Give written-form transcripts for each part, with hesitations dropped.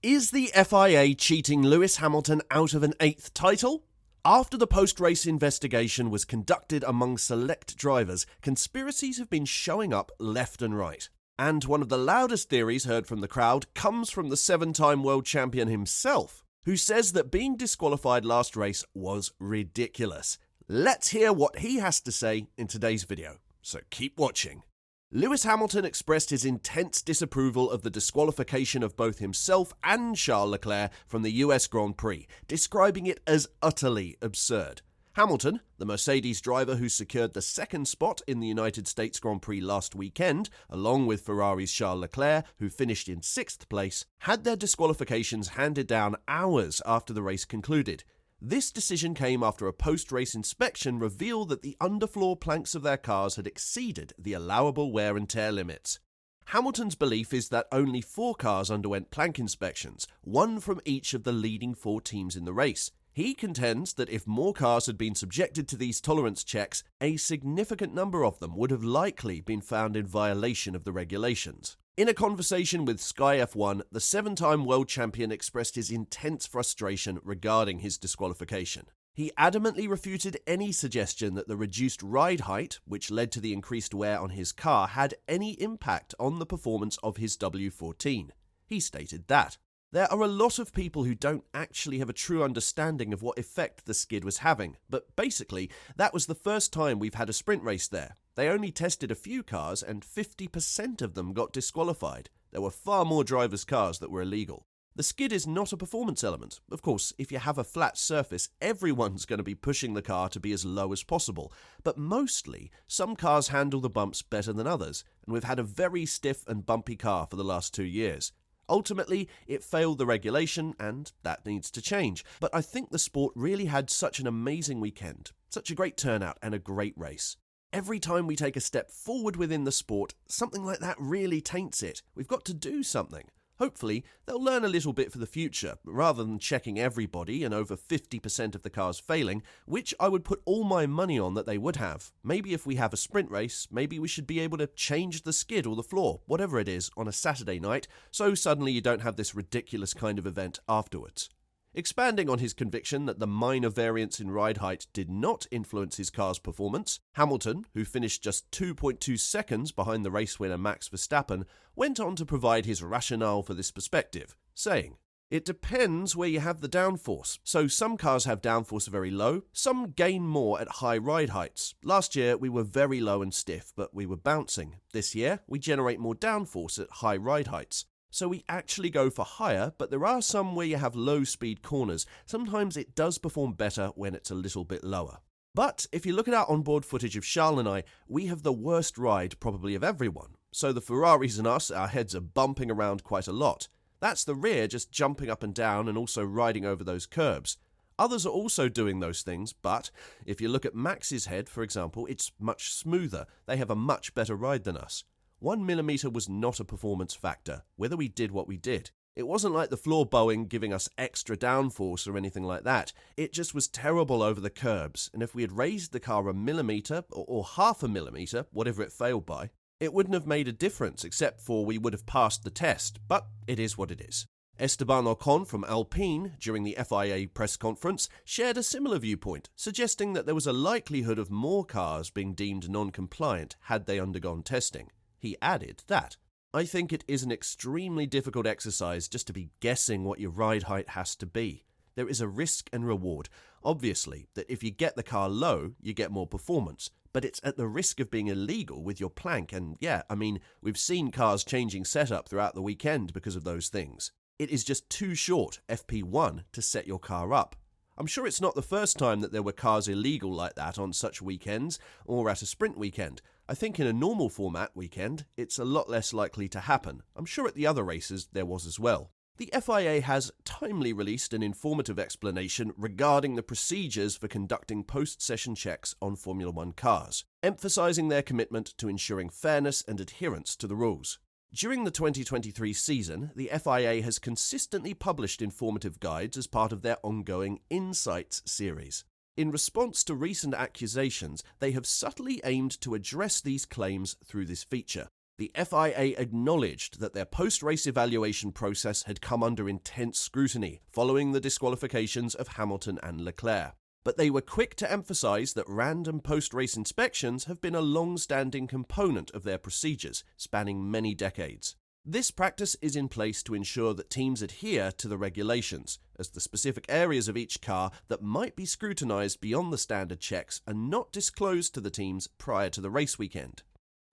Is the FIA cheating Lewis Hamilton out of an 8th title? After the post-race investigation was conducted among select drivers, conspiracies have been showing up left and right. And one of the loudest theories heard from the crowd comes from the 7-time world champion himself, who says that being disqualified last race was ridiculous. Let's hear what he has to say in today's video, so keep watching. Lewis Hamilton expressed his intense disapproval of the disqualification of both himself and Charles Leclerc from the US Grand Prix, describing it as utterly absurd. Hamilton, the Mercedes driver who secured the 2nd spot in the United States Grand Prix last weekend, along with Ferrari's Charles Leclerc, who finished in 6th place, had their disqualifications handed down hours after the race concluded. This decision came after a post-race inspection revealed that the underfloor planks of their cars had exceeded the allowable wear and tear limits. Hamilton's belief is that only 4 cars underwent plank inspections, 1 from each of the leading 4 teams in the race. He contends that if more cars had been subjected to these tolerance checks, a significant number of them would have likely been found in violation of the regulations. In a conversation with Sky F1, the 7-time world champion expressed his intense frustration regarding his disqualification. He adamantly refuted any suggestion that the reduced ride height, which led to the increased wear on his car, had any impact on the performance of his W14. He stated that there are a lot of people who don't actually have a true understanding of what effect the skid was having, but basically, that was the first time we've had a sprint race there. They only tested a few cars and 50% of them got disqualified. There were far more drivers' cars that were illegal. The skid is not a performance element. Of course, if you have a flat surface, everyone's going to be pushing the car to be as low as possible. But mostly, some cars handle the bumps better than others, and we've had a very stiff and bumpy car for the last 2 years. Ultimately, it failed the regulation, and that needs to change. But I think the sport really had such an amazing weekend, such a great turnout and a great race. Every time we take a step forward within the sport, something like that really taints it. We've got to do something. Hopefully, they'll learn a little bit for the future, rather than checking everybody and over 50% of the cars failing, which I would put all my money on that they would have. Maybe if we have a sprint race, maybe we should be able to change the skid or the floor, whatever it is, on a Saturday night, so suddenly you don't have this ridiculous kind of event afterwards. Expanding on his conviction that the minor variance in ride height did not influence his car's performance, Hamilton, who finished just 2.2 seconds behind the race winner Max Verstappen, went on to provide his rationale for this perspective, saying, "It depends where you have the downforce. So some cars have downforce very low, some gain more at high ride heights. Last year we were very low and stiff, but we were bouncing. This year we generate more downforce at high ride heights. So we actually go for higher, but there are some where you have low speed corners. Sometimes it does perform better when it's a little bit lower. But if you look at our onboard footage of Charles and I, we have the worst ride probably of everyone. So the Ferraris and us, our heads are bumping around quite a lot. That's the rear just jumping up and down and also riding over those curbs. Others are also doing those things, but if you look at Max's head, for example, it's much smoother. They have a much better ride than us. 1 millimeter was not a performance factor, whether we did what we did. It wasn't like the floor bowing giving us extra downforce or anything like that. It just was terrible over the curbs, and if we had raised the car a millimeter or half a millimeter, whatever it failed by, it wouldn't have made a difference except for we would have passed the test, but it is what it is. Esteban Ocon from Alpine, during the FIA press conference, shared a similar viewpoint, suggesting that there was a likelihood of more cars being deemed non-compliant had they undergone testing. He added that, "I think it is an extremely difficult exercise just to be guessing what your ride height has to be. There is a risk and reward. Obviously, that if you get the car low, you get more performance, but it's at the risk of being illegal with your plank, and yeah, I mean, we've seen cars changing setup throughout the weekend because of those things. It is just too short, FP1, to set your car up. I'm sure it's not the first time that there were cars illegal like that on such weekends, or at a sprint weekend. I think in a normal format weekend, it's a lot less likely to happen. I'm sure at the other races there was as well." The FIA has timely released an informative explanation regarding the procedures for conducting post-session checks on Formula One cars, emphasizing their commitment to ensuring fairness and adherence to the rules. During the 2023 season, the FIA has consistently published informative guides as part of their ongoing Insights series. In response to recent accusations, they have subtly aimed to address these claims through this feature. The FIA acknowledged that their post-race evaluation process had come under intense scrutiny following the disqualifications of Hamilton and Leclerc. But they were quick to emphasise that random post-race inspections have been a long-standing component of their procedures, spanning many decades. This practice is in place to ensure that teams adhere to the regulations, as the specific areas of each car that might be scrutinised beyond the standard checks are not disclosed to the teams prior to the race weekend.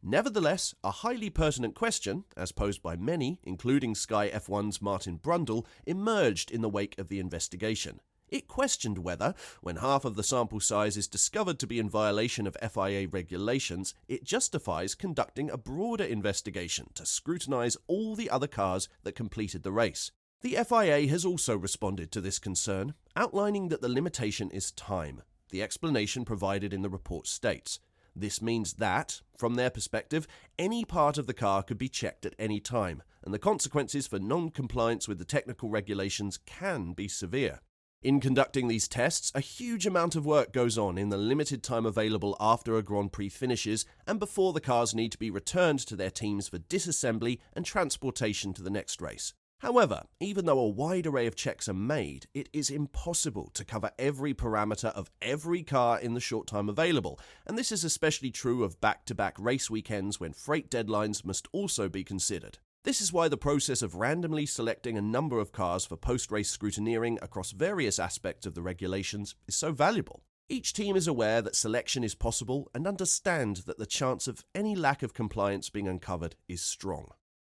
Nevertheless, a highly pertinent question, as posed by many, including Sky F1's Martin Brundle, emerged in the wake of the investigation. It questioned whether, when half of the sample size is discovered to be in violation of FIA regulations, it justifies conducting a broader investigation to scrutinise all the other cars that completed the race. The FIA has also responded to this concern, outlining that the limitation is time. The explanation provided in the report states, "This means that, from their perspective, any part of the car could be checked at any time, and the consequences for non-compliance with the technical regulations can be severe." In conducting these tests, a huge amount of work goes on in the limited time available after a Grand Prix finishes and before the cars need to be returned to their teams for disassembly and transportation to the next race. However, even though a wide array of checks are made, it is impossible to cover every parameter of every car in the short time available, and this is especially true of back-to-back race weekends when freight deadlines must also be considered. This is why the process of randomly selecting a number of cars for post-race scrutineering across various aspects of the regulations is so valuable. Each team is aware that selection is possible and understand that the chance of any lack of compliance being uncovered is strong.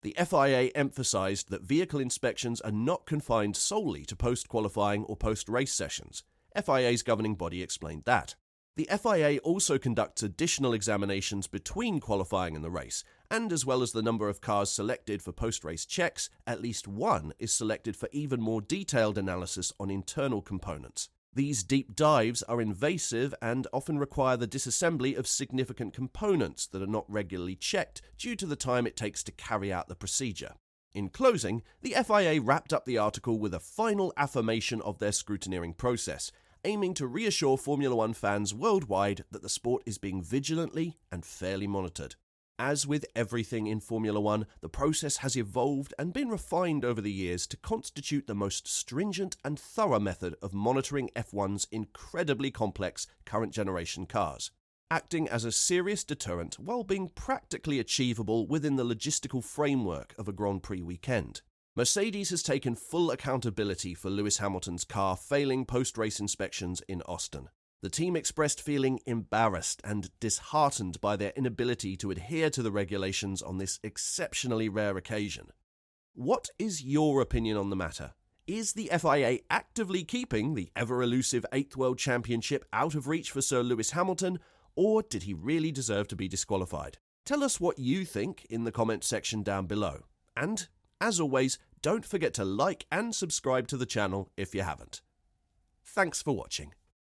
The FIA emphasised that vehicle inspections are not confined solely to post-qualifying or post-race sessions. FIA's governing body explained that. The FIA also conducts additional examinations between qualifying and the race, and as well as the number of cars selected for post-race checks, at least one is selected for even more detailed analysis on internal components. These deep dives are invasive and often require the disassembly of significant components that are not regularly checked due to the time it takes to carry out the procedure. In closing, the FIA wrapped up the article with a final affirmation of their scrutineering process, aiming to reassure Formula One fans worldwide that the sport is being vigilantly and fairly monitored. As with everything in Formula One, the process has evolved and been refined over the years to constitute the most stringent and thorough method of monitoring F1's incredibly complex current generation cars, acting as a serious deterrent while being practically achievable within the logistical framework of a Grand Prix weekend. Mercedes has taken full accountability for Lewis Hamilton's car failing post-race inspections in Austin. The team expressed feeling embarrassed and disheartened by their inability to adhere to the regulations on this exceptionally rare occasion. What is your opinion on the matter? Is the FIA actively keeping the ever-elusive 8th World Championship out of reach for Sir Lewis Hamilton, or did he really deserve to be disqualified? Tell us what you think in the comments section down below. And, as always, don't forget to like and subscribe to the channel if you haven't. Thanks for watching.